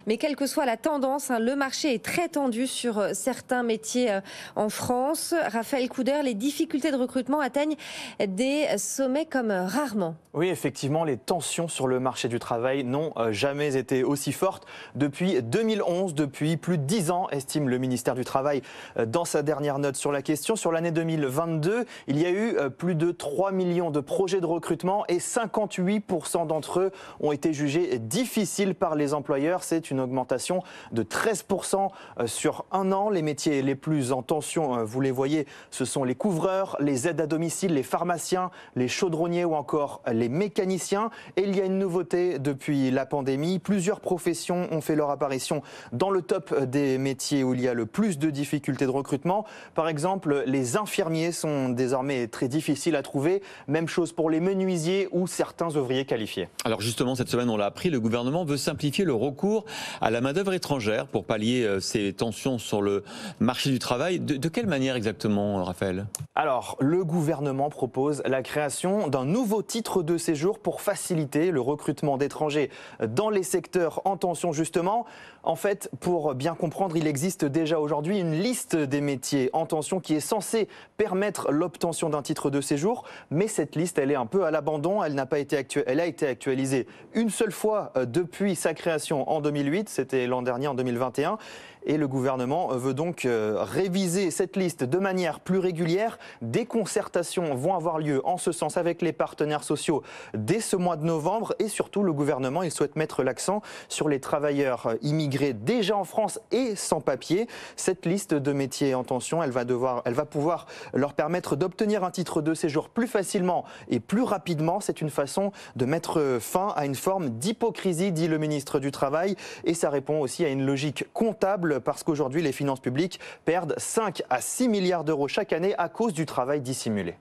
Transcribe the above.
Mais quelle que soit la tendance, le marché est très tendu sur certains métiers en France. Raphaël Couder, les difficultés de recrutement atteignent des sommets comme rarement. Oui, effectivement, les tensions sur le marché du travail n'ont jamais été aussi fortes depuis 2011, depuis plus de 10 ans, estime le ministère du Travail dans sa dernière note sur la question. Sur l'année 2022, il y a eu plus de 3 millions de projets de recrutement et 58% d'entre eux ont été jugés difficiles par les employeurs. C'est une augmentation de 13% sur un an. Les métiers les plus en tension, vous les voyez, ce sont les couvreurs, les aides à domicile, les pharmaciens, les chaudronniers ou encore les mécaniciens. Et il y a une nouveauté depuis la pandémie. Plusieurs professions ont fait leur apparition dans le top des métiers où il y a le plus de difficultés de recrutement. Par exemple, les infirmiers sont désormais très difficiles à trouver. Même chose pour les menuisiers ou certains ouvriers qualifiés. Alors justement, cette semaine, on l'a appris, le gouvernement veut simplifier le recours à la main-d'œuvre étrangère pour pallier ces tensions sur le marché du travail. De quelle manière exactement, Raphaël ? Alors, le gouvernement propose la création d'un nouveau titre de séjour pour faciliter le recrutement d'étrangers dans les secteurs en tension justement. En fait, pour bien comprendre, il existe déjà aujourd'hui une liste des métiers en tension qui est censée permettre l'obtention d'un titre de séjour. Mais cette liste, elle est un peu à l'abandon. Elle a été actualisée une seule fois depuis sa création en 2008. C'était l'an dernier, en 2021. Et le gouvernement veut donc réviser cette liste de manière plus régulière. Des concertations vont avoir lieu en ce sens avec les partenaires sociaux dès ce mois de novembre. Et surtout, le gouvernement, il souhaite mettre l'accent sur les travailleurs immigrés déjà en France et sans papier. Cette liste de métiers en tension, elle va pouvoir leur permettre d'obtenir un titre de séjour plus facilement et plus rapidement. C'est une façon de mettre fin à une forme d'hypocrisie, dit le ministre du Travail. Et ça répond aussi à une logique comptable, parce qu'aujourd'hui, les finances publiques perdent 5 à 6 milliards d'euros chaque année à cause du travail dissimulé.